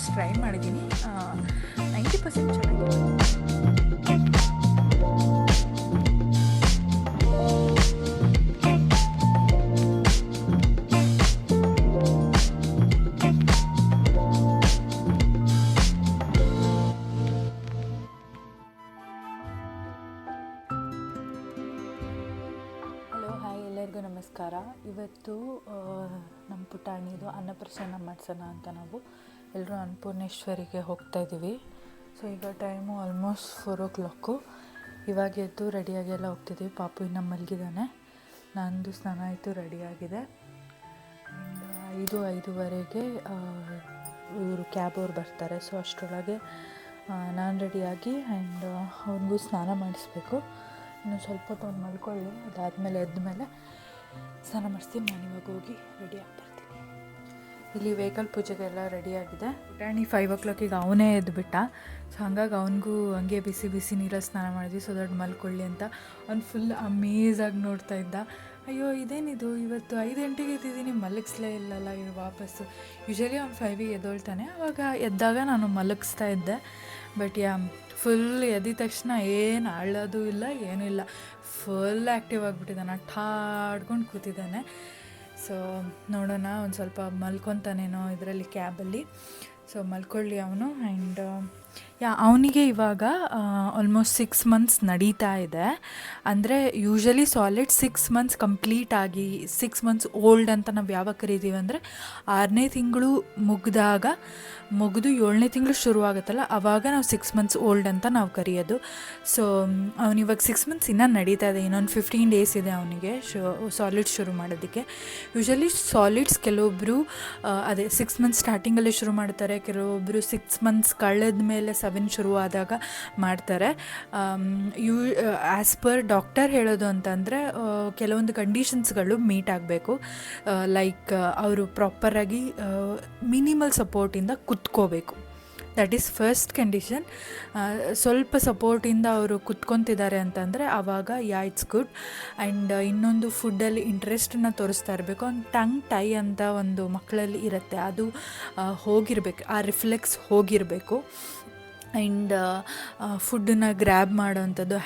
Almost try ಮಾಡಿದ್ದೀನಿ. 90% ಚೆನ್ನಾಗಿದೆ. ಎಲ್ಲರಿಗೂ ನಮಸ್ಕಾರ. ಇವತ್ತು ನಮ್ಮ ಪುಟಾಣಿದು ಅನ್ನಪ್ರಸನ್ನ ಮಾಡಿಸೋಣ ಅಂತ ನಾವು ಎಲ್ಲರೂ ಅನ್ನಪೂರ್ಣೇಶ್ವರಿಗೆ ಹೋಗ್ತಾಯಿದ್ದೀವಿ. ಸೊ ಈಗ ಟೈಮು ಆಲ್ಮೋಸ್ಟ್ 4 o'clock. ಇವಾಗ ಎದ್ದು ರೆಡಿಯಾಗಿ ಎಲ್ಲ ಹೋಗ್ತಿದ್ದೀವಿ. ಪಾಪು ಇನ್ನು ಮಲಗಿದ್ದಾನೆ. ನಂದು ಸ್ನಾನ ಆಯಿತು, ರೆಡಿಯಾಗಿದೆ. 5:05 ಇವರು ಕ್ಯಾಬ್ ಅವ್ರು ಬರ್ತಾರೆ. ಸೊ ಅಷ್ಟರೊಳಗೆ ನಾನು ರೆಡಿಯಾಗಿ ಆ್ಯಂಡ್ ಅವ್ನಿಗೂ ಸ್ನಾನ ಮಾಡಿಸ್ಬೇಕು. ಇನ್ನು ಸ್ವಲ್ಪ ಹೊತ್ತು ಅವ್ನು ಮಲ್ಕೊಳ್ಳಿ, ಅದಾದಮೇಲೆ ಎದ್ದ ಸ್ನಾನ ಮಾಡಿಸ್ತೀನಿ. ನಾನು ಇವಾಗ ಹೋಗಿ ರೆಡಿ ಆಗ್ಬರ್ತೀನಿ. ಇಲ್ಲಿ ವೆಹಿಕಲ್ ಪೂಜೆಗೆಲ್ಲ ರೆಡಿಯಾಗಿದೆ. ಪುಟಾಣಿ 5 o'clock ಅವನೇ ಎದ್ದುಬಿಟ್ಟ. ಸೊ ಹಂಗಾಗಿ ಅವನಿಗೂ ಹಂಗೆ ಬಿಸಿ ಬಿಸಿ ನೀರಲ್ಲಿ ಸ್ನಾನ ಮಾಡಿದ್ವಿ, ಸೊ ದೊಡ್ಡ ಮಲ್ಕೊಳ್ಳಿ ಅಂತ. ಅವ್ನು ಫುಲ್ ಅಮೇಝಾಗಿ ನೋಡ್ತಾ ಇದ್ದ. ಅಯ್ಯೋ ಇದೇನಿದು, ಇವತ್ತು 5 ಗಂಟೆಗೆ ಎದ್ದಿದ್ದೀನಿ, ಮಲಗಿಸ್ಲೇ ಇಲ್ಲಲ್ಲ ಇವ್ರು ವಾಪಸ್ಸು. ಯೂಶಲಿ ಅವ್ನು 5ಗೆ ಎದ್ದೊಳ್ತಾನೆ. ಆವಾಗ ಎದ್ದಾಗ ನಾನು ಮಲಗಿಸ್ತಾ ಇದ್ದೆ. ಬಟ್ ಫುಲ್ ಎದ್ದ ತಕ್ಷಣ ಏನು ಅಳೋದು ಇಲ್ಲ, ಏನೂ ಇಲ್ಲ, ಫುಲ್ ಆ್ಯಕ್ಟಿವ್ ಆಗಿಬಿಟ್ಟಿದ್ದಾನೆ, ಆಟಾಡ್ಕೊಂಡು ಕೂತಿದ್ದಾನೆ. ಸೊ ನೋಡೋಣ, ಒಂದು ಸ್ವಲ್ಪ ಮಲ್ಕೊತಾನೇನೋ ಇದರಲ್ಲಿ ಕ್ಯಾಬಲ್ಲಿ. ಸೊ ಮಲ್ಕೊಳ್ಳಿ ಅವನು. ಆ್ಯಂಡ್ ಅವನಿಗೆ ಇವಾಗ ಆಲ್ಮೋಸ್ಟ್ 6 months ನಡೀತಾ ಇದೆ. ಅಂದರೆ ಯೂಶಲಿ ಸಾಲಿಡ್ 6 months ಕಂಪ್ಲೀಟ್ ಆಗಿ 6 months ಓಲ್ಡ್ ಅಂತ ನಾವು ಯಾವಾಗ ಕರಿತೀವಿ ಅಂದರೆ 6ನೇ ತಿಂಗಳು ಮುಗಿದು 7ನೇ ತಿಂಗಳು ಶುರುವಾಗುತ್ತಲ್ಲ, ಆವಾಗ ನಾವು 6 months ಓಲ್ಡ್ ಅಂತ ನಾವು ಕರೆಯೋದು. ಸೊ ಅವನಿವಾಗ 6 months ಇನ್ನೂ ನಡೀತಾ ಇದೆ. ಇನ್ನೊಂದು 15 days ಇದೆ ಅವನಿಗೆ ಸಾಲಿಡ್ಸ್ ಶುರು ಮಾಡೋದಕ್ಕೆ. ಯೂಶಲಿ ಸಾಲಿಡ್ಸ್ ಕೆಲವೊಬ್ಬರು ಅದೇ 6 months ಸ್ಟಾರ್ಟಿಂಗಲ್ಲೇ ಶುರು ಮಾಡ್ತಾರೆ, ಕೆಲವೊಬ್ಬರು 6 months ಕಳೆದ ಮೇಲೆ 7 ಶುರುವಾದಾಗ ಮಾಡ್ತಾರೆ. ಆ್ಯಸ್ ಪರ್ ಡಾಕ್ಟರ್ ಹೇಳೋದು ಅಂತಂದರೆ ಕೆಲವೊಂದು ಕಂಡೀಷನ್ಸ್ಗಳು ಮೀಟ್ ಆಗಬೇಕು. ಲೈಕ್ ಅವರು ಪ್ರಾಪರಾಗಿ ಮಿನಿಮಲ್ ಸಪೋರ್ಟಿಂದ ಕುತ್ಕೋಬೇಕು. That is first condition. ಸ್ವಲ್ಪ ಸಪೋರ್ಟಿಂದ ಅವರು ಕುತ್ಕೊತಿದ್ದಾರೆ ಅಂತಂದರೆ ಆವಾಗ ಇಟ್ಸ್ ಗುಡ್. ಆ್ಯಂಡ್ ಇನ್ನೊಂದು ಫುಡ್ಡಲ್ಲಿ ಇಂಟ್ರೆಸ್ಟನ್ನು ತೋರಿಸ್ತಾ ಇರಬೇಕು. ಒಂದು ಟಂಗ್ ಟೈ ಅಂತ ಒಂದು ಮಕ್ಕಳಲ್ಲಿ ಇರುತ್ತೆ, ಅದು ಹೋಗಿರಬೇಕು, ಆ ರಿಫ್ಲೆಕ್ಸ್ ಹೋಗಿರಬೇಕು. ಆ್ಯಂಡ್ ಫುಡ್ಡನ್ನು ಗ್ರ್ಯಾಬ್ ಮಾಡೋವಂಥದ್ದು,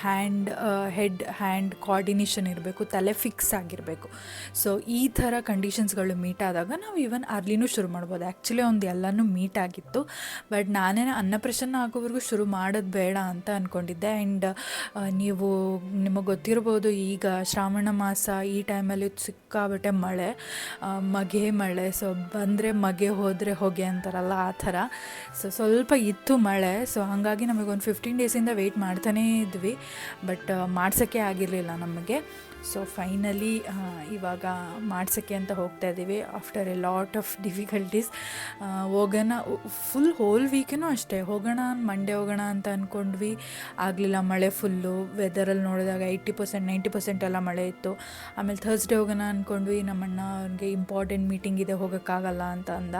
ಹ್ಯಾಂಡ್ ಕೋಆರ್ಡಿನೇಷನ್ ಇರಬೇಕು, ತಲೆ ಫಿಕ್ಸ್ ಆಗಿರಬೇಕು. ಸೊ ಈ ಥರ ಕಂಡೀಷನ್ಸ್ಗಳು ಮೀಟ್ ಆದಾಗ ನಾವು ಈವನ್ ಅರ್ಲಿನೂ ಶುರು ಮಾಡ್ಬೋದು. ಆ್ಯಕ್ಚುಲಿ ಒಂದು ಎಲ್ಲನೂ ಮೀಟ್ ಆಗಿತ್ತು, ಬಟ್ ನಾನೇ ಅನ್ನಪ್ರಸನ್ನ ಆಗೋವರೆಗೂ ಶುರು ಮಾಡೋದು ಬೇಡ ಅಂತ ಅಂದ್ಕೊಂಡಿದ್ದೆ. ಆ್ಯಂಡ್ ನಿಮಗೆ ಗೊತ್ತಿರ್ಬೋದು, ಈಗ ಶ್ರಾವಣ ಮಾಸ ಈ ಟೈಮಲ್ಲಿ ಸಿಕ್ಕಾಬಟ್ಟೆ ಮಳೆ, ಮಳೆ. ಸೊ ಬಂದರೆ ಹೋದರೆ ಹೊಗೆ ಅಂತಾರಲ್ಲ, ಆ ಥರ. ಸೊ ಸ್ವಲ್ಪ ಇತ್ತು ಮಳೆ. ಸೊ ಹಾಗಾಗಿ ನಮಗೊಂದು 15 days ವೆಯ್ಟ್ ಮಾಡ್ತಾನೇ ಇದ್ವಿ, ಬಟ್ ಮಾಡ್ಸೋಕ್ಕೆ ಆಗಿರಲಿಲ್ಲ ನಮಗೆ. ಸೊ ಫೈನಲಿ ಇವಾಗ ಮಾಡ್ಸೋಕ್ಕೆ ಅಂತ ಹೋಗ್ತಾ ಇದ್ದೀವಿ after A lot of difficulties. ಹೋಗೋಣ, ಫುಲ್ ಹೋಲ್ ವೀಕೂ ಅಷ್ಟೇ ಹೋಗೋಣ, ಮಂಡೇ ಹೋಗೋಣ ಅಂತ ಅಂದ್ಕೊಂಡ್ವಿ, ಆಗಲಿಲ್ಲ. ಮಳೆ ಫುಲ್ಲು, ವೆದರಲ್ಲಿ ನೋಡಿದಾಗ 80% 90% ಎಲ್ಲ ಮಳೆ ಇತ್ತು. ಆಮೇಲೆ ಥರ್ಸ್ಡೇ ಹೋಗೋಣ ಅಂದ್ಕೊಂಡ್ವಿ, ನಮ್ಮಣ್ಣ ಅವ್ರಿಗೆ ಇಂಪಾರ್ಟೆಂಟ್ ಮೀಟಿಂಗ್ ಇದೆ, ಹೋಗೋಕ್ಕಾಗಲ್ಲ ಅಂತ ಅಂದ.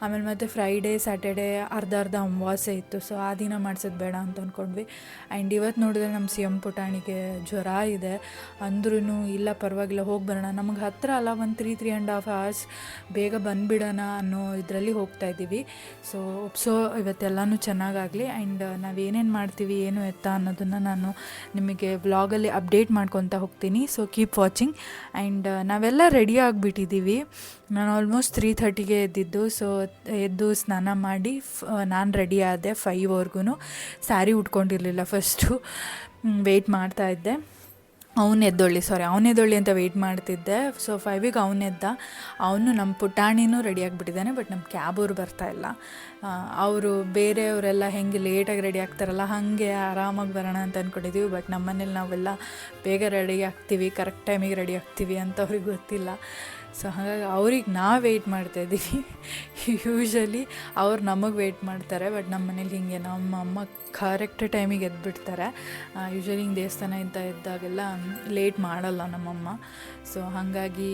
ಆಮೇಲೆ ಮತ್ತು ಫ್ರೈಡೇ ಸ್ಯಾಟರ್ಡೇ ಅರ್ಧ ಅಮಾವಾಸ್ಯೆ ಇತ್ತು. ಸೊ ಆ ದಿನ ಮಾಡ್ಸೋದು ಬೇಡ ಅಂತ ಅಂದ್ಕೊಂಡ್ವಿ. ಆ್ಯಂಡ್ ಇವತ್ತು ನೋಡಿದ್ರೆ ನಮ್ಮ CM ಪುಟಾಣಿಗೆ ಜ್ವರ ಇದೆ. ಅಂದ್ರೂ ಇಲ್ಲ ಪರವಾಗಿಲ್ಲ ಹೋಗಿ ಬರೋಣ, ನಮಗೆ ಹತ್ತಿರ ಅಲ್ಲ, ಒಂದು 3.5 hours ಬೇಗ ಬಂದುಬಿಡೋಣ ಅನ್ನೋ ಇದರಲ್ಲಿ ಹೋಗ್ತಾ ಇದ್ದೀವಿ. ಸೊ ಇವತ್ತೆಲ್ಲನೂ ಚೆನ್ನಾಗಾಗಲಿ. ಆ್ಯಂಡ್ ನಾವೇನೇನು ಮಾಡ್ತೀವಿ, ಏನು ಎತ್ತ ಅನ್ನೋದನ್ನು ನಾನು ನಿಮಗೆ ವ್ಲಾಗಲ್ಲಿ ಅಪ್ಡೇಟ್ ಮಾಡ್ಕೊತಾ ಹೋಗ್ತೀನಿ. So keep watching. ಆ್ಯಂಡ್ ನಾವೆಲ್ಲ ರೆಡಿ ಆಗಿಬಿಟ್ಟಿದ್ದೀವಿ. ನಾನು ಆಲ್ಮೋಸ್ಟ್ 3:30ಗೆ ಎದ್ದಿದ್ದು. ಸೊ ಎದ್ದು ಸ್ನಾನ ಮಾಡಿ ನಾನು ರೆಡಿ ಆದೆ 5ವರೆಗೂ. ಸ್ಯಾರಿ ಉಟ್ಕೊಂಡಿರಲಿಲ್ಲ, ಫಸ್ಟು ವೆಯ್ಟ್ ಮಾಡ್ತಾಯಿದ್ದೆ. ಅವನೆದ್ದೊಳ್ಳಿ ಅಂತ ವೆಯ್ಟ್ ಮಾಡ್ತಿದ್ದೆ. ಸೊ 5ಗೆ ಅವನೆದ್ದ. ಅವನು ನಮ್ಮ ಪುಟಾಣಿನೂ ರೆಡಿ ಆಗಿಬಿಟ್ಟಿದ್ದಾನೆ. ಬಟ್ ನಮ್ಮ ಕ್ಯಾಬವ್ರು ಬರ್ತಾಯಿಲ್ಲ. ಅವರು ಬೇರೆಯವರೆಲ್ಲ ಹೆಂಗೆ ಲೇಟಾಗಿ ರೆಡಿ ಆಗ್ತಾರಲ್ಲ, ಹಾಗೆ ಆರಾಮಾಗಿ ಬರೋಣ ಅಂತ ಅಂದ್ಕೊಂಡಿದ್ದೀವಿ. ಬಟ್ ನಮ್ಮ ಮನೇಲಿ ನಾವೆಲ್ಲ ಬೇಗ ರೆಡಿ ಆಗ್ತೀವಿ, ಕರೆಕ್ಟ್ ಟೈಮಿಗೆ ರೆಡಿ ಆಗ್ತೀವಿ ಅಂತ ಅವ್ರಿಗೆ ಗೊತ್ತಿಲ್ಲ. ಸೊ ಹಾಗಾಗಿ ಅವ್ರಿಗೆ ನಾವು ವೆಯ್ಟ್ ಮಾಡ್ತಾಯಿದ್ದೀವಿ. ಯೂಶ್ವಲಿ ಅವ್ರು ನಮಗೆ ವೆಯ್ಟ್ ಮಾಡ್ತಾರೆ, ಬಟ್ ನಮ್ಮ ಮನೇಲಿ ಹೀಗೆ ನಮ್ಮ ಅಮ್ಮ ಕರೆಕ್ಟ್ ಟೈಮಿಗೆ ಎದ್ಬಿಡ್ತಾರೆ. ಯೂಶ್ವಲಿ ಹಿಂಗೆ ದೇವಸ್ಥಾನ ಇದ್ದಾಗೆಲ್ಲ ಲೇಟ್ ಮಾಡಲ್ಲ ನಮ್ಮಮ್ಮ. ಸೊ ಹಾಗಾಗಿ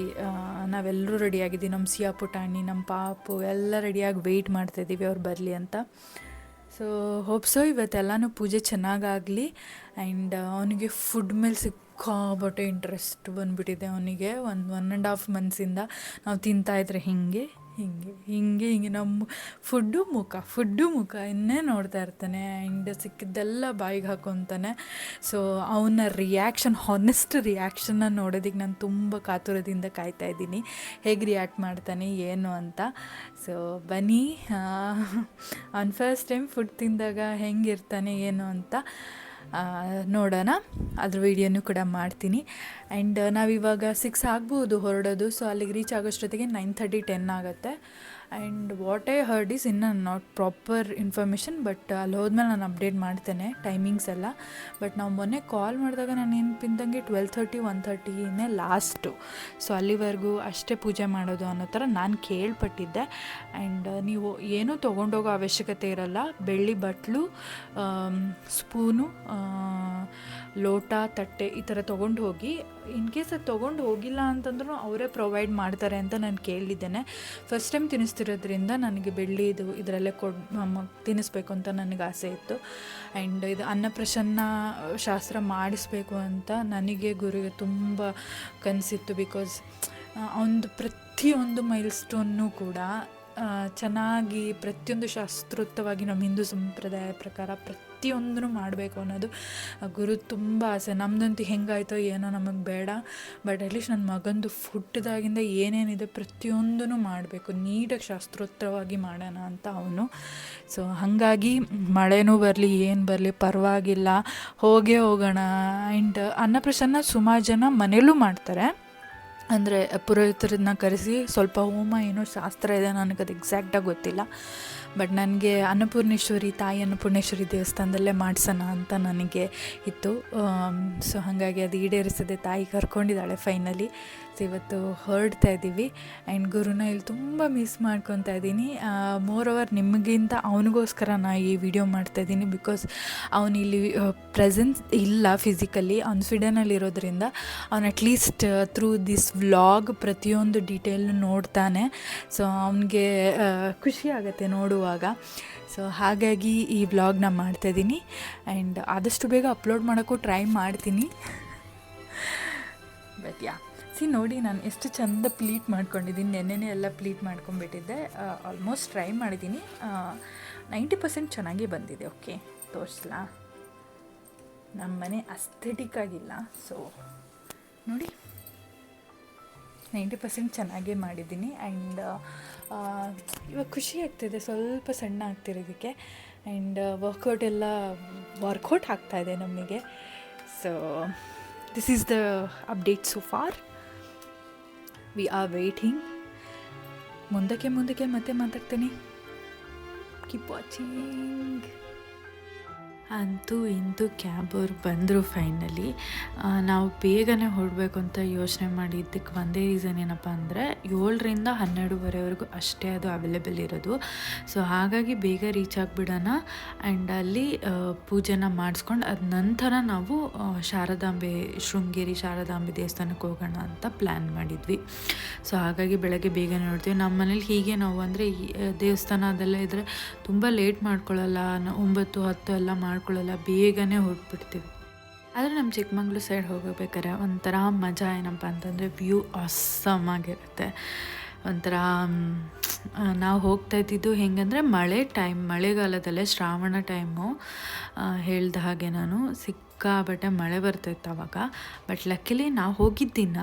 ನಾವೆಲ್ಲರೂ ರೆಡಿಯಾಗಿದ್ದೀವಿ. ನಮ್ಮ ಸಿಯಾ ಪುಟಾಣಿ, ನಮ್ಮ ಪಾಪು ಎಲ್ಲ ರೆಡಿಯಾಗಿ ವೆಯ್ಟ್ ಮಾಡ್ತಾಯಿದ್ದೀವಿ ಅವ್ರು ಬರಲಿ ಅಂತ. ಸೊ ಹೋಪ್ಸೋ ಇವತ್ತೆಲ್ಲನೂ ಪೂಜೆ ಚೆನ್ನಾಗಾಗಲಿ. ಆ್ಯಂಡ್ ಅವನಿಗೆ ಫುಡ್ ಮೇಲೆ ಸಿಕ್ಕಾಬಟ್ಟೆ ಇಂಟ್ರೆಸ್ಟ್ ಬಂದುಬಿಟ್ಟಿದೆ. ಅವನಿಗೆ 1.5 months ನಾವು ತಿಂತಾಯಿದ್ರೆ ಹೀಗೆ ಹಿಂಗೆ ಹಿಂಗೆ ಹಿಂಗೆ ನಮ್ಮ ಫುಡ್ಡು ಮುಖ ಇನ್ನೇ ನೋಡ್ತಾ ಇರ್ತಾನೆ. ಆ್ಯಂಡ್ ಸಿಕ್ಕಿದ್ದೆಲ್ಲ ಬಾಯಿಗೆ ಹಾಕೊತಾನೆ. ಸೊ ಅವನ ರಿಯಾಕ್ಷನ್, ಹಾನೆಸ್ಟ್ ರಿಯಾಕ್ಷನ್ನ ನೋಡೋದಕ್ಕೆ ನಾನು ತುಂಬ ಕಾತುರದಿಂದ ಕಾಯ್ತಾ ಇದ್ದೀನಿ, ಹೇಗೆ ರಿಯಾಕ್ಟ್ ಮಾಡ್ತಾನೆ ಏನು ಅಂತ. ಸೊ ಬನ್ನಿ, ಅವ್ನು ಫಸ್ಟ್ ಟೈಮ್ ಫುಡ್ ತಿಂದಾಗ ಹೆಂಗಿರ್ತಾನೆ ಏನು ಅಂತ ನೋಡೋಣ. ಅದ್ರ ವೀಡಿಯೋನೂ ಕೂಡ ಮಾಡ್ತೀನಿ. ಆ್ಯಂಡ್ ನಾವಿವಾಗ 6 ಆಗ್ಬೋದು ಹೊರಡೋದು. ಸೊ ಅಲ್ಲಿಗೆ ರೀಚ್ ಆಗೋಷ್ಟೊತ್ತಿಗೆ 9:30 10 ಆಗುತ್ತೆ. And what I heard is ಇನ್ನು ನಾಟ್ ಪ್ರಾಪರ್ ಇನ್ಫಾರ್ಮೇಷನ್, ಬಟ್ ಅಲ್ಲಿ ಹೋದ್ಮೇಲೆ ನಾನು ಅಪ್ಡೇಟ್ ಮಾಡ್ತೇನೆ ಟೈಮಿಂಗ್ಸ್ ಎಲ್ಲ. ಬಟ್ ನಾವು ಮೊನ್ನೆ ಕಾಲ್ ಮಾಡಿದಾಗ ನಾನು ನೆನಪಿದ್ದಂಗೆ 12:30 1:30 ಲಾಸ್ಟು. ಸೊ ಅಲ್ಲಿವರೆಗೂ ಅಷ್ಟೇ ಪೂಜೆ ಮಾಡೋದು ಅನ್ನೋ ಥರ ನಾನು ಕೇಳ್ಪಟ್ಟಿದ್ದೆ. ಆ್ಯಂಡ್ ನೀವು ಏನೂ ತೊಗೊಂಡೋಗೋ ಅವಶ್ಯಕತೆ ಇರಲ್ಲ. ಬೆಳ್ಳಿ ಬಟ್ಲು, ಸ್ಪೂನು, ಲೋಟ, ತಟ್ಟೆ ಈ ಥರ ತೊಗೊಂಡು ಹೋಗಿ. ಇನ್ ಕೇಸ್ ಅದು ತೊಗೊಂಡು ಹೋಗಿಲ್ಲ ಅಂತಂದ್ರೂ ಅವರೇ ಪ್ರೊವೈಡ್ ಮಾಡ್ತಾರೆ ಅಂತ ನಾನು ಕೇಳಿದ್ದೇನೆ. ಫಸ್ಟ್ ಟೈಮ್ ತಿನ್ನಿಸ್ತಿರೋದ್ರಿಂದ ನನಗೆ ಬೆಳ್ಳಿದು ಇದರಲ್ಲೇ ತಿನ್ನಿಸ್ಬೇಕು ಅಂತ ನನಗೆ ಆಸೆ ಇತ್ತು. ಆ್ಯಂಡ್ ಇದು ಅನ್ನಪ್ರಸನ್ನ ಶಾಸ್ತ್ರ ಮಾಡಿಸ್ಬೇಕು ಅಂತ ನನಗೆ ಗುರುಗೆ ತುಂಬ ಕನಸಿತ್ತು. ಬಿಕಾಸ್ ಅವನದು ಪ್ರತಿಯೊಂದು ಮೈಲ್ಸ್ಟೋನ್ನೂ ಕೂಡ ಚೆನ್ನಾಗಿ ಪ್ರತಿಯೊಂದು ಶಾಸ್ತ್ರೋಕ್ತವಾಗಿ ನಮ್ಮ ಹಿಂದೂ ಸಂಪ್ರದಾಯ ಪ್ರಕಾರ ಪ್ರತಿಯೊಂದೂ ಮಾಡಬೇಕು ಅನ್ನೋದು ಗುರು ತುಂಬ ಆಸೆ. ನಮ್ಮದಂತೂ ಹೆಂಗಾಯ್ತೋ ಏನೋ ನಮಗೆ ಬೇಡ, ಬಟ್ ಅಟ್ಲೀಸ್ಟ್ ನನ್ನ ಮಗಂದು ಹುಟ್ಟಿದಾಗಿಂದ ಏನೇನಿದೆ ಪ್ರತಿಯೊಂದೂ ಮಾಡಬೇಕು, ನೀಟಾಗಿ ಶಾಸ್ತ್ರೋಕ್ತವಾಗಿ ಮಾಡೋಣ ಅಂತ ಅವನು. ಸೊ ಹಾಗಾಗಿ ಮಳೆನೂ ಬರಲಿ ಏನು ಬರಲಿ ಪರವಾಗಿಲ್ಲ, ಹೋಗೇ ಹೋಗೋಣ. ಆ್ಯಂಡ್ ಅನ್ನಪ್ರಸನ್ನ ಸುಮಾರು ಜನ ಮನೇಲೂ ಮಾಡ್ತಾರೆ. ಅಂದರೆ ಪುರೋಹಿತರನ್ನ ಕರೆಸಿ ಸ್ವಲ್ಪ ಹೋಮ ಏನೋ ಶಾಸ್ತ್ರ ಇದೆ, ನನಗದು ಎಕ್ಸಾಕ್ಟಾಗಿ ಗೊತ್ತಿಲ್ಲ. ಬಟ್ ನನಗೆ ತಾಯಿ ಅನ್ನಪೂರ್ಣೇಶ್ವರಿ ದೇವಸ್ಥಾನದಲ್ಲೇ ಮಾಡಿಸೋಣ ಅಂತ ನನಗೆ ಇತ್ತು. ಸೊ ಹಾಗಾಗಿ ಅದು ಈಡೇರಿಸದೆ ತಾಯಿ ಕರ್ಕೊಂಡಿದ್ದಾಳೆ ಫೈನಲಿ. ಸೊ ಇವತ್ತು ಹೊರಡ್ತಾ ಇದ್ದೀವಿ. ಆ್ಯಂಡ್ ಗುರುನ ಇಲ್ಲಿ ತುಂಬ ಮಿಸ್ ಮಾಡ್ಕೊತಾ ಇದ್ದೀನಿ. ಮೋರ್ ಓವರ್ ನಿಮಗಿಂತ ಅವನಿಗೋಸ್ಕರ ನಾನು ಈ ವಿಡಿಯೋ ಮಾಡ್ತಾಯಿದ್ದೀನಿ. ಬಿಕಾಸ್ ಅವನು ಇಲ್ಲಿ ಪ್ರೆಸೆನ್ಸ್ ಇಲ್ಲ ಫಿಸಿಕಲಿ, ಅವ್ನು ಸ್ವೀಡನಲ್ಲಿರೋದ್ರಿಂದ ಅವ್ನು ಅಟ್ಲೀಸ್ಟ್ ಥ್ರೂ ದಿಸ್ ವ್ಲಾಗ್ ಪ್ರತಿಯೊಂದು ಡೀಟೇಲ್ ನೋಡ್ತಾನೆ. ಸೊ ಅವನಿಗೆ ಖುಷಿ ಆಗುತ್ತೆ ನೋಡುವಾಗ. ಸೊ ಹಾಗಾಗಿ ಈ ವ್ಲಾಗ್ನ ಮಾಡ್ತಾಯಿದ್ದೀನಿ. ಆ್ಯಂಡ್ ಆದಷ್ಟು ಬೇಗ ಅಪ್ಲೋಡ್ ಮಾಡೋಕ್ಕೂ ಟ್ರೈ ಮಾಡ್ತೀನಿ. ಬಟ್ ನೋಡಿ ನಾನು ಎಷ್ಟು ಚಂದ ಪ್ಲೀಟ್ ಮಾಡ್ಕೊಂಡಿದ್ದೀನಿ. ನೆನ್ನೆನೇ ಎಲ್ಲ ಪ್ಲೀಟ್ ಮಾಡ್ಕೊಂಡ್ಬಿಟ್ಟಿದ್ದೆ. ಆಲ್ಮೋಸ್ಟ್ ಟ್ರೈ ಮಾಡಿದ್ದೀನಿ. 90% ಚೆನ್ನಾಗೇ ಬಂದಿದೆ. ಓಕೆ, ತೋರಿಸ್ಲಾ? ನಮ್ಮ ಮನೆ ಅಸ್ಥೆಟಿಕ್ ಆಗಿಲ್ಲ. ಸೊ ನೋಡಿ 90% ಚೆನ್ನಾಗೇ ಮಾಡಿದ್ದೀನಿ. ಆ್ಯಂಡ್ ಇವಾಗ ಖುಷಿ ಆಗ್ತಿದೆ ಸ್ವಲ್ಪ ಸಣ್ಣ ಆಗ್ತಿರೋದಕ್ಕೆ. ಆ್ಯಂಡ್ ವರ್ಕೌಟ್ ಆಗ್ತಾಯಿದೆ ನಮಗೆ. So this is the update so for. We are waiting. ಮುಂದಕ್ಕೆ ಮತ್ತೆ ಮಾತಾಡ್ತೀನಿ. Keep watching. ಅಂತೂ ಇಂತೂ ಕ್ಯಾಬ್ ಅವ್ರು ಬಂದರು ಫೈನಲಿ. ನಾವು ಬೇಗನೆ ಹೊರಡಬೇಕು ಅಂತ ಯೋಚನೆ ಮಾಡಿದ್ದಕ್ಕೆ ಒಂದೇ ರೀಸನ್ ಏನಪ್ಪ ಅಂದರೆ 7ರಿಂದ 12ವರೆವರೆಗೂ ಅಷ್ಟೇ ಅದು ಅವೈಲೇಬಲ್ ಇರೋದು. ಸೊ ಹಾಗಾಗಿ ಬೇಗ ರೀಚ್ ಆಗಿಬಿಡೋಣ. ಆ್ಯಂಡ್ ಅಲ್ಲಿ ಪೂಜೆನ ಮಾಡಿಸ್ಕೊಂಡು ಅದ ನಂತರ ನಾವು ಶೃಂಗೇರಿ ಶಾರದಾಂಬೆ ದೇವಸ್ಥಾನಕ್ಕೆ ಹೋಗೋಣ ಅಂತ ಪ್ಲ್ಯಾನ್ ಮಾಡಿದ್ವಿ. ಸೊ ಹಾಗಾಗಿ ಬೆಳಗ್ಗೆ ಬೇಗನೆ ನೋಡ್ತೀವಿ. ನಮ್ಮ ಮನೇಲಿ ಹೀಗೆ ನಾವು ಅಂದರೆ ದೇವಸ್ಥಾನ ಅದೆಲ್ಲ ಇದ್ದರೆ ತುಂಬ ಲೇಟ್ ಮಾಡ್ಕೊಳ್ಳಲ್ಲ, 9 10 ಎಲ್ಲ ಮಾಡ್ಕೊಳ್ಳಲ್ಲ, ಬೇಗನೆ ಹೊರಟ್ಬಿಡ್ತೀವಿ. ಆದರೆ ನಮ್ಮ ಚಿಕ್ಕಮಂಗ್ಳೂರು ಸೈಡ್ ಹೋಗಬೇಕಾರೆ ಒಂಥರ ಮಜಾ ಏನಪ್ಪ ಅಂತಂದರೆ ವ್ಯೂ ಆಸಮ್ ಆಗಿರುತ್ತೆ. ಒಂಥರ ನಾವು ಹೋಗ್ತಾ ಇದ್ದಿದ್ದು ಹೆಂಗಂದರೆ ಮಳೆಗಾಲದಲ್ಲೇ ಶ್ರಾವಣ ಟೈಮು. ಹೇಳ್ದ ಹಾಗೆ ನಾನು ಸಿಕ್ಕಾಬಟ್ಟೆ ಮಳೆ ಬರ್ತಾಯಿತ್ತು ಆವಾಗ. ಬಟ್ ಲಕ್ಕಿಲಿ ನಾವು ಹೋಗಿದ್ದಿನ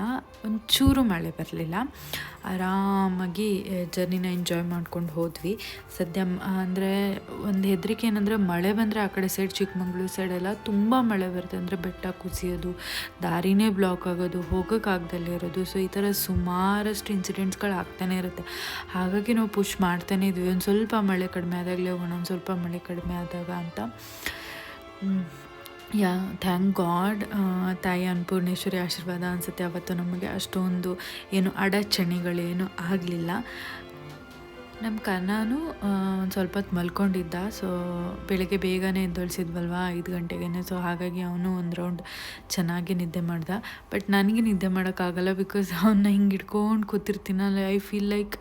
ಒಂಚೂರು ಮಳೆ ಬರಲಿಲ್ಲ. ಆರಾಮಾಗಿ ಜರ್ನಿನ ಎಂಜಾಯ್ ಮಾಡ್ಕೊಂಡು ಹೋದ್ವಿ. ಸದ್ಯ ಅಂದರೆ ಒಂದು ಹೆದರಿಕೆ ಏನಂದರೆ ಮಳೆ ಬಂದರೆ ಆ ಕಡೆ ಸೈಡ್ ಚಿಕ್ಕಮಂಗ್ಳೂರು ಸೈಡೆಲ್ಲ ತುಂಬ ಮಳೆ ಬರುತ್ತೆ. ಅಂದರೆ ಬೆಟ್ಟ ಕುಸಿಯೋದು, ದಾರಿನೇ ಬ್ಲಾಕ್ ಆಗೋದು, ಹೋಗೋಕ್ಕಾಗ್ದಲ್ಲೇ ಇರೋದು. ಸೊ ಈ ಥರ ಸುಮಾರಷ್ಟು ಇನ್ಸಿಡೆಂಟ್ಸ್ಗಳು ಆಗ್ತಾನೆ ಇರುತ್ತೆ. ಹಾಗಾಗಿ ನಾವು ಪುಷ್ ಮಾಡ್ತಾನೇ ಇದ್ವಿ, ಒಂದು ಸ್ವಲ್ಪ ಮಳೆ ಕಡಿಮೆ ಆದಾಗಲೇ ಹೋಗೋಣ, ಒಂದು ಸ್ವಲ್ಪ ಮಳೆ ಕಡಿಮೆ ಆದಾಗ ಅಂತ. ಥ್ಯಾಂಕ್ ಗಾಡ್, ತಾಯಿ ಅನ್ನಪೂರ್ಣೇಶ್ವರಿ ಆಶೀರ್ವಾದ ಅನಿಸುತ್ತೆ. ಅವತ್ತು ನಮಗೆ ಅಷ್ಟೊಂದು ಏನು ಅಡಚಣೆಗಳೇನು ಆಗಲಿಲ್ಲ. ನಮ್ಮ ಕರ್ನಾನು ಒಂದು ಸ್ವಲ್ಪ ಹೊತ್ತು ಮಲ್ಕೊಂಡಿದ್ದ. ಸೊ ಬೆಳಗ್ಗೆ ಬೇಗನೆ ಎದ್ದೊಳಿಸಿದ್ವಲ್ವ 5 ಗಂಟೆಗೆ. ಸೊ ಹಾಗಾಗಿ ಅವನು ಒಂದು ರೌಂಡ್ ಚೆನ್ನಾಗಿ ನಿದ್ದೆ ಮಾಡ್ದ. ಬಟ್ ನನಗೆ ನಿದ್ದೆ ಮಾಡೋಕ್ಕಾಗಲ್ಲ, ಬಿಕಾಸ್ ಅವನ್ನ ಹಿಂಗೆ ಹಿಡ್ಕೊಂಡು ಕೂತಿರ್ತೀನಲ್ಲ. ಐ ಫೀಲ್ ಲೈಕ್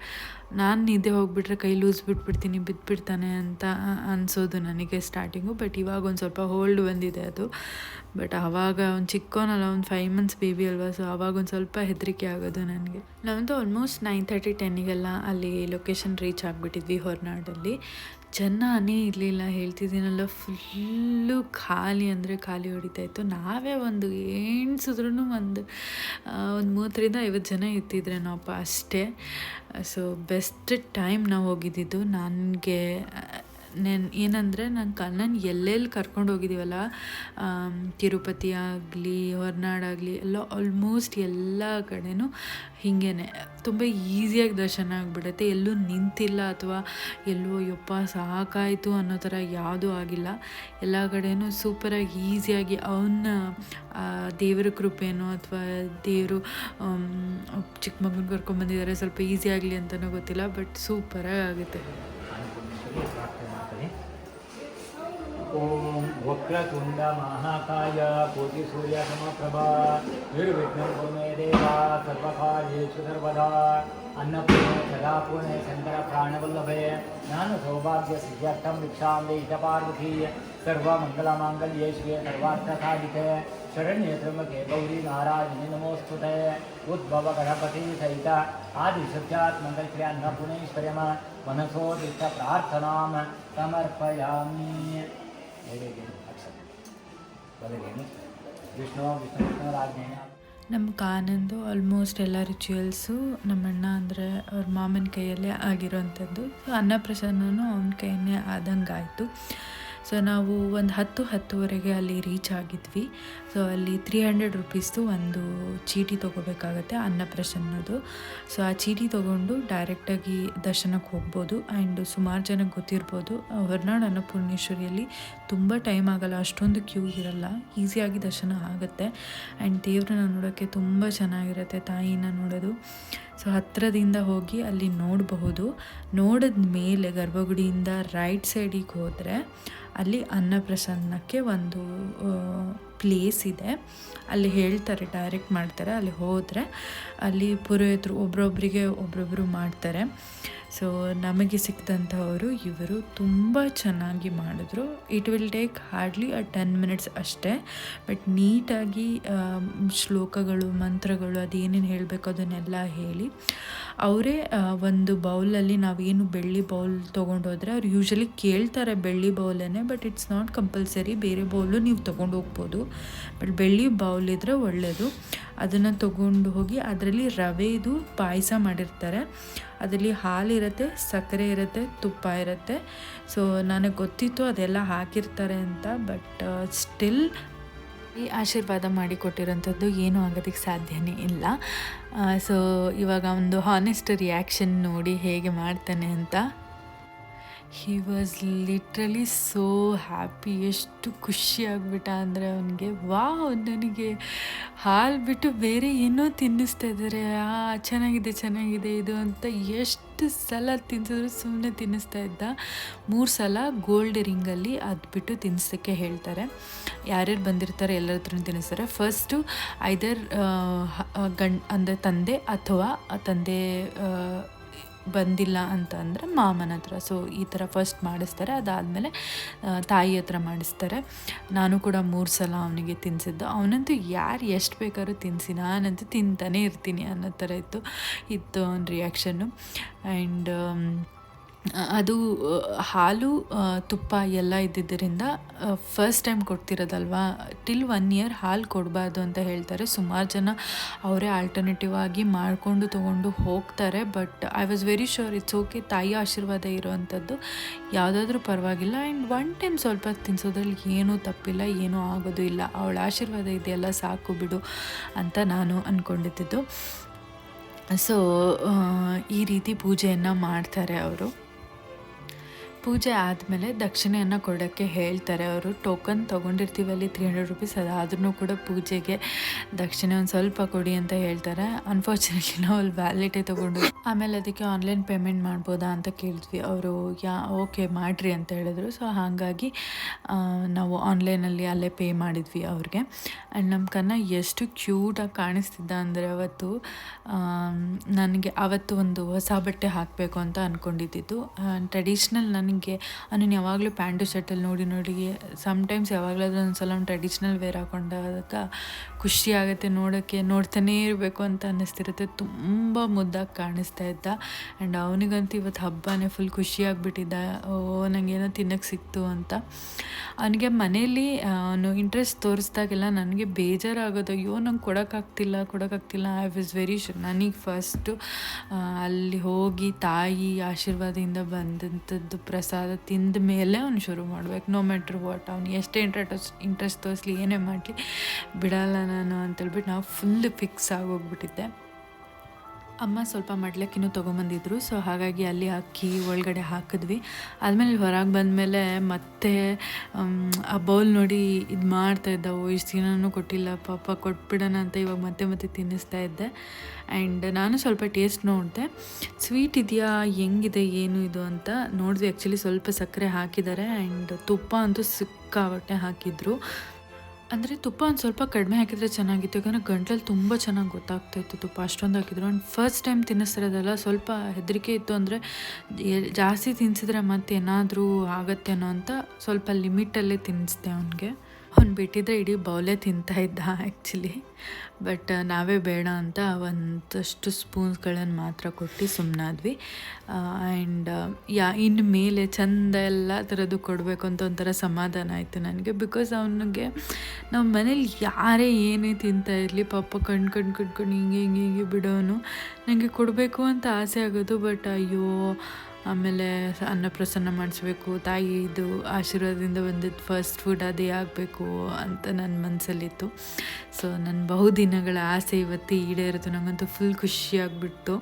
ನಾನು ನಿದ್ದೆ ಹೋಗಿಬಿಟ್ರೆ ಕೈ ಲೂಸ್ ಬಿಟ್ಬಿಡ್ತೀನಿ, ಬಿದ್ದುಬಿಡ್ತಾನೆ ಅಂತ ಅನಿಸೋದು ನನಗೆ ಸ್ಟಾರ್ಟಿಂಗು. ಬಟ್ ಇವಾಗ ಒಂದು ಸ್ವಲ್ಪ ಹೋಲ್ಡ್ ಬಂದಿದೆ ಅದು. ಬಟ್ ಆವಾಗ ಒಂದು ಚಿಕ್ಕವನಲ್ಲ, ಒಂದು 5 ಮಂತ್ಸ್ ಬೇಬಿ ಅಲ್ವಾ, ಸೊ ಆವಾಗ ಒಂದು ಸ್ವಲ್ಪ ಹೆದರಿಕೆ ಆಗೋದು ನನಗೆ. ನಾವಂತೂ ಆಲ್ಮೋಸ್ಟ್ 9:30 10ಗೆಲ್ಲ ಅಲ್ಲಿ ಲೊಕೇಶನ್ ರೀಚ್ ಆಗಿಬಿಟ್ಟಿದ್ವಿ ಹೊರನಾಡಲ್ಲಿ. ಜನನೇ ಇರಲಿಲ್ಲ, ಹೇಳ್ತಿದ್ದೀನಲ್ಲ, ಫುಲ್ಲು ಖಾಲಿ ಅಂದರೆ ಖಾಲಿ ಹೊಡಿತಾಯಿತ್ತು. ನಾವೇ ಒಂದು ಎಣ್ಸಿದ್ರೂ ಒಂದು 30ರಿಂದ 50 ಜನ ಇರ್ತಿದ್ರೇನೋಪ್ಪ ಅಷ್ಟೇ. ಸೊ ಬೆಸ್ಟ್ ಟೈಮ್ ನಾವು ಹೋಗಿದ್ದಿದ್ದು. ನನಗೆ ಏನಂದರೆ ನಾನು ಎಲ್ಲೆಲ್ಲಿ ಕರ್ಕೊಂಡು ಹೋಗಿದ್ದೀವಲ್ಲ, ತಿರುಪತಿ ಆಗಲಿ ಹೊರನಾಡಾಗಲಿ ಎಲ್ಲ ಆಲ್ಮೋಸ್ಟ್ ಎಲ್ಲ ಕಡೆನೂ ಹೀಗೇ ತುಂಬ ಈಸಿಯಾಗಿ ದರ್ಶನ ಆಗಿಬಿಡುತ್ತೆ. ಎಲ್ಲೂ ನಿಂತಿಲ್ಲ ಅಥವಾ ಎಲ್ಲೋ ಯಪ್ಪ ಸಾಕಾಯಿತು ಅನ್ನೋ ಥರ ಯಾವುದೂ ಆಗಿಲ್ಲ. ಎಲ್ಲ ಕಡೆನೂ ಸೂಪರಾಗಿ ಈಸಿಯಾಗಿ ಅವನ ದೇವರ ಕೃಪೆನೋ ಅಥವಾ ದೇವರು ಚಿಕ್ಕ ಮಗನ ಕರ್ಕೊಂಬಂದಿದ್ದಾರೆ, ಸ್ವಲ್ಪ ಈಸಿ ಆಗಲಿ ಅಂತಲೂ ಗೊತ್ತಿಲ್ಲ, ಬಟ್ ಸೂಪರಾಗಿ ಆಗುತ್ತೆ. ಓಂ ವಕ್ರತುಂಡ ಮಹಾಕಾಯ ಕೋಟಿ ಸೂರ್ಯ ಸಮಪ್ರಭಾ ನಿರ್ವಿಘ್ನಂ ಕುರು ಮೇ ದೇವ ಸರ್ವಕಾರ್ಯೇಷು ಸರ್ವದಾ ಅನ್ನಪೂರ್ಣೆ ಸದಾಪೂರ್ಣೆ ಶಂಕರ ಪ್ರಾಣವಲ್ಲಭೆ ನಾನು ಸೌಭಾಗ್ಯ ಸಿದ್ಧಾರ್ಥಂ ಭಿಕ್ಷಾಂದೆ ಇತ ಪಾರ್ವತಿ ಸರ್ವಮಂಗಲಮಾಂಗಲ್ಯೇ ಶಿವೆ ಸರ್ವಾರ್ಥಸಾಧಿಕೆ ಶರಣ್ಯೇ ತ್ರ್ಯಂಬಕೆ ಗೌರಿ ನಾರಾಯಣಿ ನಮೋಸ್ತುತೆ ಉದ್ಭವ ಗಣಪತಿ ಸಹಿತ ಆದಿಶಕ್ತ್ಯಾತ್ಮಕಶ್ರೀ ಅನ್ನಪೂರ್ಣೇಶ್ವರ್ಯಮ ಮನಸೋದಿಷ್ಟ ಪ್ರಾರ್ಥನಾಂ ಸಮರ್ಪಯಾಮಿ. ನಮ್ಮ ಕಾನಂದು ಆಲ್ಮೋಸ್ಟ್ ಎಲ್ಲ ರಿಚುವಲ್ಸು ನಮ್ಮಣ್ಣ ಅಂದರೆ ಅವ್ರ ಮಾಮನ ಕೈಯಲ್ಲೇ ಆಗಿರೋವಂಥದ್ದು. ಅನ್ನಪ್ರಸನ್ನೂ ಅವನ ಕೈಯೇ ಆದಂಗೆ ಆಯಿತು. ಸೊ ನಾವು ಒಂದು 10-10:30 ಅಲ್ಲಿ ರೀಚ್ ಆಗಿದ್ವಿ. ಸೊ ಅಲ್ಲಿ 300 ರೂಪೀಸ್ದು ಒಂದು ಚೀಟಿ ತೊಗೋಬೇಕಾಗತ್ತೆ ಅನ್ನಪ್ರಸನ್ನದು. ಸೊ ಆ ಚೀಟಿ ತೊಗೊಂಡು ಡೈರೆಕ್ಟಾಗಿ ದರ್ಶನಕ್ಕೆ ಹೋಗ್ಬೋದು. ಆ್ಯಂಡ್ ಸುಮಾರು ಜನಕ್ಕೆ ಗೊತ್ತಿರ್ಬೋದು, ಹೊರನಾಡು ಅನ್ನಪೂರ್ಣೇಶ್ವರಿಯಲ್ಲಿ ತುಂಬ ಟೈಮ್ ಆಗೋಲ್ಲ, ಅಷ್ಟೊಂದು ಕ್ಯೂ ಇರಲ್ಲ, ಈಸಿಯಾಗಿ ದರ್ಶನ ಆಗುತ್ತೆ. ಆ್ಯಂಡ್ ದೇವ್ರನ್ನ ನೋಡೋಕ್ಕೆ ತುಂಬ ಚೆನ್ನಾಗಿರುತ್ತೆ, ತಾಯಿನ ನೋಡೋದು. ಸೊ ಹತ್ತಿರದಿಂದ ಹೋಗಿ ಅಲ್ಲಿ ನೋಡಬಹುದು. ನೋಡಿದ ಮೇಲೆ ಗರ್ಭಗುಡಿಯಿಂದ ರೈಟ್ ಸೈಡಿಗೆ ಹೋದರೆ ಅಲ್ಲಿ ಅನ್ನಪ್ರಸನ್ನಕ್ಕೆ ಒಂದು ಪ್ಲೇಸ್ ಇದೆ, ಅಲ್ಲಿ ಹೇಳ್ತಾರೆ, ಡೈರೆಕ್ಟ್ ಮಾಡ್ತಾರೆ. ಅಲ್ಲಿ ಹೋದರೆ ಅಲ್ಲಿ ಪುರೋಹಿತರು ಒಬ್ಬೊಬ್ಬರು ಮಾಡ್ತಾರೆ. ಸೊ ನಮಗೆ ಸಿಕ್ಕಿದಂಥವರು ಇವರು ತುಂಬ ಚೆನ್ನಾಗಿ ಮಾಡಿದ್ರು. It will take hardly 10 minutes ಅಷ್ಟೇ. ಬಟ್ ನೀಟಾಗಿ ಶ್ಲೋಕಗಳು, ಮಂತ್ರಗಳು, ಅದೇನೇನು ಹೇಳಬೇಕು ಅದನ್ನೆಲ್ಲ ಹೇಳಿ ಅವರೇ ಒಂದು ಬೌಲಲ್ಲಿ, ನಾವೇನು ಬೆಳ್ಳಿ ಬೌಲ್ ತೊಗೊಂಡೋದ್ರೆ ಅವ್ರು ಯೂಶ್ವಲಿ ಕೇಳ್ತಾರೆ ಬೆಳ್ಳಿ ಬೌಲನ್ನೇ, ಬಟ್ ಇಟ್ಸ್ ನಾಟ್ ಕಂಪಲ್ಸರಿ, ಬೇರೆ ಬೌಲು ನೀವು ತೊಗೊಂಡು ಹೋಗ್ಬೋದು. ಬಟ್ ಬೆಳ್ಳಿ ಬೌಲ್ ಇದ್ದರೆ ಒಳ್ಳೆಯದು. ಅದನ್ನು ತೊಗೊಂಡು ಹೋಗಿ ಅದರಲ್ಲಿ ರವೆದು ಪಾಯಸ ಮಾಡಿರ್ತಾರೆ. ಅದರಲ್ಲಿ ಹಾಲಿರುತ್ತೆ, ಸಕ್ಕರೆ ಇರುತ್ತೆ, ತುಪ್ಪ ಇರುತ್ತೆ. ಸೊ ನನಗೆ ಗೊತ್ತಿತ್ತು ಅದೆಲ್ಲ ಹಾಕಿರ್ತಾರೆ ಅಂತ, ಬಟ್ ಸ್ಟಿಲ್ ಈ ಆಶೀರ್ವಾದ ಮಾಡಿ ಕೊಟ್ಟಿರೋಂಥದ್ದು ಏನೂ ಆಗೋದಕ್ಕೆ ಸಾಧ್ಯನೇ ಇಲ್ಲ. ಸೊ ಇವಾಗ ಒಂದು ಹಾನೆಸ್ಟ್ ರಿಯಾಕ್ಷನ್ ನೋಡಿ ಹೇಗೆ ಮಾಡ್ತಾನೆ ಅಂತ. He was literally so happy. ಎಷ್ಟು ಖುಷಿಯಾಗ್ಬಿಟ್ಟ ಅಂದರೆ ಅವನಿಗೆ, ನನಗೆ ಹಾಲು ಬಿಟ್ಟು ಬೇರೆ ಏನೋ ತಿನ್ನಿಸ್ತಾ ಇದ್ದಾರೆ, ಚೆನ್ನಾಗಿದೆ ಇದು ಅಂತ ಎಷ್ಟು ಸಲ ತಿನ್ಸಿದ್ರು ಸುಮ್ಮನೆ ತಿನ್ನಿಸ್ತಾ ಇದ್ದ. 3 ಸಲ ಗೋಲ್ಡ್ ರಿಂಗಲ್ಲಿ ಅದು ಬಿಟ್ಟು ತಿನ್ನಿಸೋಕ್ಕೆ ಹೇಳ್ತಾರೆ. ಯಾರ್ಯಾರು ಬಂದಿರ್ತಾರೆ ಎಲ್ಲರ ಹತ್ರನೂ ತಿನ್ನಿಸ್ತಾರೆ. ಫಸ್ಟು ಐದರ್ ಅಂದರೆ ತಂದೆ ಅಥವಾ ತಂದೆ ಬಂದಿಲ್ಲ ಅಂತ ಅಂದರೆ ಮಾಮನ ಹತ್ರ. ಸೊ ಈ ಥರ ಫಸ್ಟ್ ಮಾಡಿಸ್ತಾರೆ, ಅದಾದಮೇಲೆ ತಾಯಿ ಹತ್ರ ಮಾಡಿಸ್ತಾರೆ. ನಾನು ಕೂಡ 3 ಸಲ ಅವನಿಗೆ ತಿನ್ನಿಸಿದ್ದು. ಅವನಂತೂ ಯಾರು ಎಷ್ಟು ಬೇಕಾದ್ರೂ ತಿನ್ನಿಸಿ, ನಾನಂತೂ ತಿಂತಾನೇ ಇರ್ತೀನಿ ಅನ್ನೋ ಥರ ಇತ್ತು ಅವನ ರಿಯಾಕ್ಷನ್ನು. ಆ್ಯಂಡ್ ಅದು ಹಾಲು ತುಪ್ಪ ಎಲ್ಲ ಇದ್ದಿದ್ದರಿಂದ ಫಸ್ಟ್ ಟೈಮ್ ಕೊಡ್ತಿರೋದಲ್ವ, ಟಿಲ್ 1 ಇಯರ್ ಹಾಲು ಕೊಡಬಾರ್ದು ಅಂತ ಹೇಳ್ತಾರೆ. ಸುಮಾರು ಜನ ಅವರೇ ಆಲ್ಟರ್ನೇಟಿವ್ ಆಗಿ ಮಾಡಿಕೊಂಡು ತೊಗೊಂಡು ಹೋಗ್ತಾರೆ. But I was very sure it's okay, ತಾಯಿ ಆಶೀರ್ವಾದ ಇರೋವಂಥದ್ದು ಯಾವುದಾದ್ರೂ ಪರವಾಗಿಲ್ಲ. ಆ್ಯಂಡ್ 1 ಟೈಮ್ ಸ್ವಲ್ಪ ತಿನ್ನಿಸೋದ್ರಲ್ಲಿ ಏನೂ ತಪ್ಪಿಲ್ಲ, ಏನೂ ಆಗೋದು ಇಲ್ಲ, ಅವಳ ಆಶೀರ್ವಾದ ಇದೆಯಲ್ಲ ಸಾಕು ಬಿಡು ಅಂತ ನಾನು ಅಂದ್ಕೊಂಡಿದ್ದು. ಸೊ ಈ ರೀತಿ ಪೂಜೆಯನ್ನು ಮಾಡ್ತಾರೆ ಅವರು. ಪೂಜೆ ಆದಮೇಲೆ ದಕ್ಷಿಣೆಯನ್ನು ಕೊಡೋಕ್ಕೆ ಹೇಳ್ತಾರೆ ಅವರು. ಟೋಕನ್ ತೊಗೊಂಡಿರ್ತೀವಿ ಅಲ್ಲಿ 300 ರುಪೀಸ್, ಅದಾದ್ರೂ ಕೂಡ ಪೂಜೆಗೆ ದಕ್ಷಿಣೆ ಒಂದು ಸ್ವಲ್ಪ ಕೊಡಿ ಅಂತ ಹೇಳ್ತಾರೆ. ಅನ್ಫಾರ್ಚುನೇಟ್ಲಿ ನಾವು ಅಲ್ಲಿ ವ್ಯಾಲಿಟೇ ತೊಗೊಂಡು ಆಮೇಲೆ ಅದಕ್ಕೆ ಆನ್ಲೈನ್ ಪೇಮೆಂಟ್ ಮಾಡ್ಬೋದಾ ಅಂತ ಕೇಳಿದ್ವಿ. ಅವರು ಓಕೆ ಮಾಡಿರಿ ಅಂತ ಹೇಳಿದ್ರು. ಸೊ ಹಾಗಾಗಿ ನಾವು ಆನ್ಲೈನಲ್ಲಿ ಅಲ್ಲೇ ಪೇ ಮಾಡಿದ್ವಿ ಅವ್ರಿಗೆ. ಆ್ಯಂಡ್ ನಮ್ಮ ಕನ್ನ ಎಷ್ಟು ಕ್ಯೂಟಾಗಿ ಕಾಣಿಸ್ತಿದ್ದ ಅಂದರೆ ಅವತ್ತು ನನಗೆ ಅವತ್ತು ಒಂದು ಹೊಸ ಬಟ್ಟೆ ಹಾಕಬೇಕು ಅಂತ ಅಂದ್ಕೊಂಡಿದ್ದು. ಟ್ರೆಡಿಷ್ನಲ್ ನನಗೆ ಅವನು ಯಾವಾಗಲೂ ಪ್ಯಾಂಟು ಶರ್ಟಲ್ಲಿ ನೋಡಿ ಸಮ್ಟೈಮ್ಸ್ ಯಾವಾಗಲಾದ್ರೂ ಒಂದ್ಸಲ ಅವ್ನು ಟ್ರೆಡಿಷ್ನಲ್ ವೇರ್ ಹಾಕೊಂಡಾಗ ಖುಷಿ ಆಗುತ್ತೆ ನೋಡೋಕ್ಕೆ, ನೋಡ್ತಾನೇ ಇರಬೇಕು ಅಂತ ಅನ್ನಿಸ್ತಿರುತ್ತೆ. ತುಂಬ ಮುದ್ದಾಗಿ ಕಾಣಿಸ್ತಾ ಇದ್ದ. ಆ್ಯಂಡ್ ಅವನಿಗಂತೂ ಇವತ್ತು ಹಬ್ಬನೇ ಫುಲ್ ಖುಷಿಯಾಗಿಬಿಟ್ಟಿದ್ದ. ನನಗೇನೋ ತಿನ್ನೋಕ್ಕೆ ಸಿಕ್ತು ಅಂತ. ಅವನಿಗೆ ಮನೇಲಿ ಅವನು ಇಂಟ್ರೆಸ್ಟ್ ತೋರಿಸ್ದಾಗೆಲ್ಲ ನನಗೆ ಬೇಜಾರಾಗೋದು, ಅಯ್ಯೋ ನಂಗೆ ಕೊಡೋಕ್ಕಾಗ್ತಿಲ್ಲ. I was very sure. ನನಗೆ ಫಸ್ಟು ಅಲ್ಲಿ ಹೋಗಿ ತಾಯಿ ಆಶೀರ್ವಾದದಿಂದ ಬಂದಂಥದ್ದು ಪ್ರಸಾದ ತಿಂದ ಮೇಲೆ ಅವ್ನು ಶುರು ಮಾಡಬೇಕು. ನೋ ಮ್ಯಾಟ್ರ್ ವಾಟ್, ಅವ್ನು ಎಷ್ಟೇ ಇಂಟ್ರೆಸ್ಟ್ ತೋರಿಸ್ಲಿ, ಏನೇ ಮಾಡಲಿ ಬಿಡಲ್ಲ ನಾನು ಅಂತೇಳ್ಬಿಟ್ಟು ನಾವು ಫುಲ್ ಫಿಕ್ಸ್ ಆಗೋಗ್ಬಿಟ್ಟಿದ್ದೆ. ಅಮ್ಮ ಸ್ವಲ್ಪ ಮಡ್ಲಕ್ಕಿನೂ ತೊಗೊಂಬಂದಿದ್ರು. ಸೊ ಹಾಗಾಗಿ ಅಲ್ಲಿ ಅಕ್ಕಿ ಒಳಗಡೆ ಹಾಕಿದ್ವಿ. ಆದಮೇಲೆ ಹೊರಗೆ ಬಂದಮೇಲೆ ಮತ್ತೆ ಆ ಬೌಲ್ ನೋಡಿ ಇದು ಮಾಡ್ತಾಯಿದ್ದ, ಇಷ್ಟು ದಿನವೂ ಕೊಟ್ಟಿಲ್ಲ ಪಾಪ, ಕೊಟ್ಬಿಡೋಣ ಅಂತ ಇವಾಗ ಮತ್ತೆ ತಿನ್ನಿಸ್ತಾ ಇದ್ದೆ. ಆ್ಯಂಡ್ ನಾನು ಸ್ವಲ್ಪ ಟೇಸ್ಟ್ ನೋಡಿದೆ, ಸ್ವೀಟ್ ಇದೆಯಾ, ಹೆಂಗಿದೆ, ಏನು ಇದು ಅಂತ ನೋಡಿದ್ವಿ. ಆ್ಯಕ್ಚುಲಿ ಸ್ವಲ್ಪ ಸಕ್ಕರೆ ಹಾಕಿದ್ದಾರೆ. ಆ್ಯಂಡ್ ತುಪ್ಪ ಅಂತೂ ಸಿಕ್ಕಾಬಟ್ಟೆ ಹಾಕಿದ್ರು. ಅಂದರೆ ತುಪ್ಪ ಒಂದು ಸ್ವಲ್ಪ ಕಡಿಮೆ ಹಾಕಿದರೆ ಚೆನ್ನಾಗಿತ್ತು, ಯಾಕಂದರೆ ಗಂಟಲಲ್ಲಿ ತುಂಬ ಚೆನ್ನಾಗಿ ಗೊತ್ತಾಗ್ತಾಯಿತ್ತು ತುಪ್ಪ ಅಷ್ಟೊಂದು ಹಾಕಿದ್ರು. ಆ್ಯಂಡ್ ಫಸ್ಟ್ ಟೈಮ್ ತಿನ್ನಿಸ್ತಿರೋದಲ್ಲ, ಸ್ವಲ್ಪ ಹೆದರಿಕೆ ಇತ್ತು. ಅಂದರೆ ಜಾಸ್ತಿ ತಿನ್ನಿಸಿದ್ರೆ ಮತ್ತೆ ಏನಾದರೂ ಆಗತ್ತೇನೋ ಅಂತ ಸ್ವಲ್ಪ ಲಿಮಿಟಲ್ಲೇ ತಿನ್ನಿಸ್ದೆ ಅವನಿಗೆ. ಅವ್ನು ಬಿಟ್ಟಿದ್ರೆ ಇಡೀ ಬೌಲೇ ತಿಂತಾಯಿದ್ದ ಆ್ಯಕ್ಚುಲಿ. ಬಟ್ ನಾವೇ ಬೇಡ ಅಂತ ಒಂದಷ್ಟು ಸ್ಪೂನ್ಸ್ಗಳನ್ನು ಮಾತ್ರ ಕೊಟ್ಟು ಸುಮ್ಮನಾದ್ವಿ. ಆ್ಯಂಡ್ ಇನ್ನು ಮೇಲೆ ಚೆಂದ ಎಲ್ಲ ಥರದ್ದು ಕೊಡಬೇಕು ಅಂತ ಒಂಥರ ಸಮಾಧಾನ ಆಯಿತು ನನಗೆ. ಬಿಕಾಸ್ ಅವನಿಗೆ ನಮ್ಮ ಮನೇಲಿ ಯಾರೇ ಏನೇ ತಿಂತಾ ಇರಲಿ ಪಾಪ ಕಣ್ಕೊಂಡು ಹಿಂಗೆ ಬಿಡೋನು. ನನಗೆ ಕೊಡಬೇಕು ಅಂತ ಆಸೆ ಆಗೋದು. ಬಟ್ ಅಯ್ಯೋ, ಆಮೇಲೆ ಅನ್ನಪ್ರಸನ್ನ ಮಾಡಿಸ್ಬೇಕು, ತಾಯಿದು ಆಶೀರ್ವಾದದಿಂದ ಬಂದಿದ್ದು ಫಸ್ಟ್ ಫುಡ್ ಅದೇ ಆಗಬೇಕು ಅಂತ ನನ್ನ ಮನಸ್ಸಲ್ಲಿತ್ತು. ಸೊ ನನ್ನ ಬಹುದಿನಗಳ ಆಸೆ ಇವತ್ತು ಈಡೇರಿತು. ನನಗಂತೂ ಫುಲ್ ಖುಷಿಯಾಗ್ಬಿಟ್ಟು.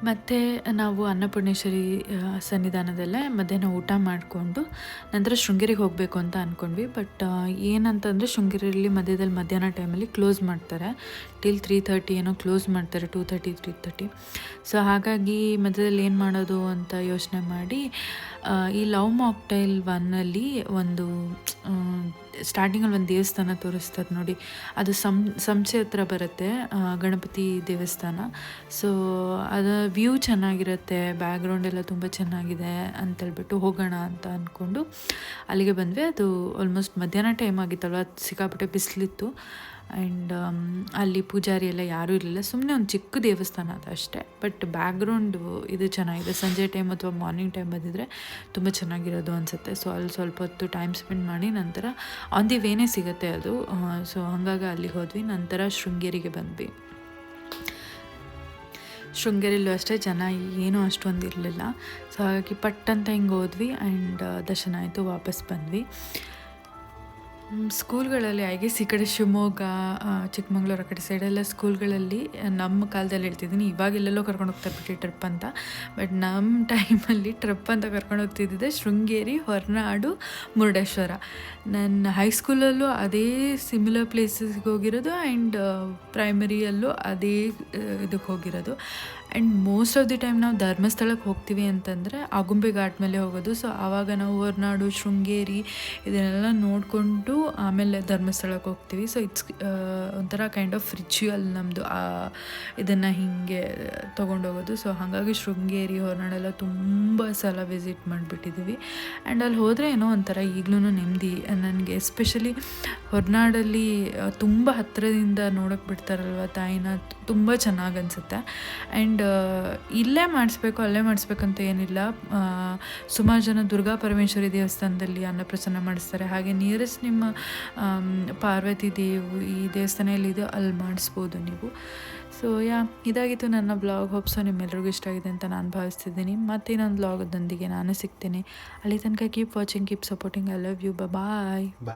ಮತ್ತು ನಾವು ಅನ್ನಪೂರ್ಣೇಶ್ವರಿ ಸನ್ನಿಧಾನದಲ್ಲೇ ಮಧ್ಯಾಹ್ನ ಊಟ ಮಾಡಿಕೊಂಡು ನಂತರ ಶೃಂಗೇರಿಗೆ ಹೋಗಬೇಕು ಅಂತ ಅಂದ್ಕೊಂಡ್ವಿ. ಬಟ್ ಏನಂತಂದರೆ ಶೃಂಗೇರಿಯಲ್ಲಿ ಮಧ್ಯಾಹ್ನ ಟೈಮಲ್ಲಿ ಕ್ಲೋಸ್ ಮಾಡ್ತಾರೆ, ಟಿಲ್ 3:30 ಏನೋ ಕ್ಲೋಸ್ ಮಾಡ್ತಾರೆ, 2:30 3:30. ಸೊ ಹಾಗಾಗಿ ಮಧ್ಯದಲ್ಲಿ ಏನು ಮಾಡೋದು ಅಂತ ಯೋಚನೆ ಮಾಡಿ ಈ ಲವ್ ಮಾಕ್ಟೈಲ್ 1ಅಲ್ಲಿ ಒಂದು ಸ್ಟಾರ್ಟಿಂಗಲ್ಲಿ ಒಂದು ದೇವಸ್ಥಾನ ತೋರಿಸ್ತಾರೆ ನೋಡಿ, ಅದು ಸಂಸೆ ಹತ್ರ ಬರುತ್ತೆ, ಗಣಪತಿ ದೇವಸ್ಥಾನ. ಸೊ ಅದು ವ್ಯೂ ಚೆನ್ನಾಗಿರುತ್ತೆ, ಬ್ಯಾಕ್ಗ್ರೌಂಡ್ ಎಲ್ಲ ತುಂಬ ಚೆನ್ನಾಗಿದೆ ಅಂತೇಳ್ಬಿಟ್ಟು ಹೋಗೋಣ ಅಂತ ಅಂದ್ಕೊಂಡು ಅಲ್ಲಿಗೆ ಬಂದ್ವಿ. ಅದು ಆಲ್ಮೋಸ್ಟ್ ಮಧ್ಯಾಹ್ನ ಟೈಮ್ ಆಗಿತ್ತಲ್ವ, ಸಿಕ್ಕಾಪಟ್ಟೆ ಬಿಸಿಲಿತ್ತು. ಆ್ಯಂಡ್ ಅಲ್ಲಿ ಪೂಜಾರಿ ಎಲ್ಲ ಯಾರೂ ಇರಲಿಲ್ಲ, ಸುಮ್ಮನೆ ಒಂದು ಚಿಕ್ಕ ದೇವಸ್ಥಾನ ಅದು ಅಷ್ಟೇ. ಬಟ್ ಬ್ಯಾಕ್ಗ್ರೌಂಡು ಇದು ಚೆನ್ನಾಗಿದೆ. ಸಂಜೆ ಟೈಮ್ ಅಥವಾ ಮಾರ್ನಿಂಗ್ ಟೈಮ್ ಬಂದಿದ್ರೆ ತುಂಬ ಚೆನ್ನಾಗಿರೋದು ಅನಿಸುತ್ತೆ. ಸೊ ಅಲ್ಲಿ ಸ್ವಲ್ಪ ಹೊತ್ತು ಟೈಮ್ ಸ್ಪೆಂಡ್ ಮಾಡಿ ನಂತರ ಆನ್ ದಿ ವೇನೇ ಸಿಗುತ್ತೆ ಅದು. ಸೊ ಹಾಗಾಗಿ ಅಲ್ಲಿಗೆ ಹೋದ್ವಿ. ನಂತರ ಶೃಂಗೇರಿಗೆ ಬಂದ್ವಿ. ಶೃಂಗೇರಿಯಲ್ಲೂ ಅಷ್ಟೇ ಜನ ಏನೂ ಅಷ್ಟೊಂದು ಇರಲಿಲ್ಲ. ಸೊ ಹಾಗಾಗಿ ಪಟ್ಟಂತ ಹಿಂಗೆ ಹೋದ್ವಿ. ಆ್ಯಂಡ್ ದರ್ಶನ ಆಯಿತು, ವಾಪಸ್ ಬಂದ್ವಿ. ಸ್ಕೂಲ್ಗಳಲ್ಲಿ ಐ ಗೆಸ್ ಈ ಕಡೆ ಶಿವಮೊಗ್ಗ, ಚಿಕ್ಕಮಂಗ್ಳೂರು ಆ ಕಡೆ ಸೈಡೆಲ್ಲ ಸ್ಕೂಲ್ಗಳಲ್ಲಿ ನಮ್ಮ ಕಾಲದಲ್ಲಿ ಹೇಳ್ತಿದ್ದೀನಿ, ಇವಾಗೆಲ್ಲೆಲ್ಲೋ ಕರ್ಕೊಂಡು ಹೋಗ್ತಾರೆ ಬಿಟ್ಟು ಟ್ರಿಪ್ ಅಂತ. ಬಟ್ ನಮ್ಮ ಟೈಮಲ್ಲಿ ಟ್ರಿಪ್ ಅಂತ ಕರ್ಕೊಂಡು ಹೋಗ್ತಿದ್ದಿದ್ದೆ ಶೃಂಗೇರಿ, ಹೊರನಾಡು, ಮುರುಡೇಶ್ವರ. ನನ್ನ ಹೈಸ್ಕೂಲಲ್ಲೂ ಅದೇ ಸಿಮಿಲರ್ ಪ್ಲೇಸಸ್ಗೆ ಹೋಗಿರೋದು. ಆ್ಯಂಡ್ ಪ್ರೈಮರಿಯಲ್ಲೂ ಅದೇ ಇದಕ್ಕೆ ಹೋಗಿರೋದು. And most of the time ನಾವು ಧರ್ಮಸ್ಥಳಕ್ಕೆ ಹೋಗ್ತೀವಿ ಅಂತಂದರೆ ಆಗುಂಬೆ ಘಾಟ್ ಮೇಲೆ ಹೋಗೋದು. ಸೊ ಆವಾಗ ನಾವು ಹೊರನಾಡು, ಶೃಂಗೇರಿ ಇದನ್ನೆಲ್ಲ ನೋಡಿಕೊಂಡು ಆಮೇಲೆ ಧರ್ಮಸ್ಥಳಕ್ಕೆ ಹೋಗ್ತೀವಿ. ಸೊ ಇಟ್ಸ್ ಒಂಥರ ಕೈಂಡ್ ಆಫ್ ರಿಚುವಲ್ ನಮ್ಮದು, ಇದನ್ನು ಹೀಗೆ ತೊಗೊಂಡೋಗೋದು. ಸೊ ಹಾಗಾಗಿ ಶೃಂಗೇರಿ, ಹೊರನಾಡೆಲ್ಲ ತುಂಬ ಸಲ ವಿಸಿಟ್ ಮಾಡಿಬಿಟ್ಟಿದ್ದೀವಿ. ಆ್ಯಂಡ್ ಅಲ್ಲಿ ಹೋದರೆ ಏನೋ ಒಂಥರ ಈಗಲೂ ನೆಮ್ಮದಿ ನನಗೆ. ಎಸ್ಪೆಷಲಿ ಹೊರನಾಡಲ್ಲಿ ತುಂಬ ಹತ್ತಿರದಿಂದ ನೋಡೋಕ್ಕೆ ಬಿಡ್ತಾರಲ್ವ ತಾಯಿನ, ತುಂಬ ಚೆನ್ನಾಗಿ ಅನಿಸುತ್ತೆ. ಆ್ಯಂಡ್ ಇಲ್ಲೇ ಮಾಡಿಸ್ಬೇಕು ಅಲ್ಲೇ ಮಾಡಿಸ್ಬೇಕಂತ ಏನಿಲ್ಲ. ಸುಮಾರು ಜನ ದುರ್ಗಾ ಪರಮೇಶ್ವರಿ ದೇವಸ್ಥಾನದಲ್ಲಿ ಅನ್ನಪ್ರಸನ್ನ ಮಾಡಿಸ್ತಾರೆ. ಹಾಗೆ ನಿಯರೆಸ್ಟ್ ನಿಮ್ಮ ಪಾರ್ವತಿ ಈ ದೇವಸ್ಥಾನ ಎಲ್ಲಿದೆಯೋ ಅಲ್ಲಿ ಮಾಡಿಸ್ಬೋದು ನೀವು. ಸೊ ಇದಾಗಿತ್ತು ನನ್ನ ಬ್ಲಾಗ್. ಹೋಪ್ಸೋ ನಿಮ್ಮೆಲ್ಲರಿಗೂ ಇಷ್ಟ ಆಗಿದೆ ಅಂತ ನಾನು ಭಾವಿಸ್ತಿದ್ದೀನಿ. ಮತ್ತೆ ಇನ್ನೊಂದು ಬ್ಲಾಗದೊಂದಿಗೆ ನಾನು ಸಿಗ್ತೀನಿ. ಅಲ್ಲಿ ತನಕ keep watching, keep supporting. I love you. Bye.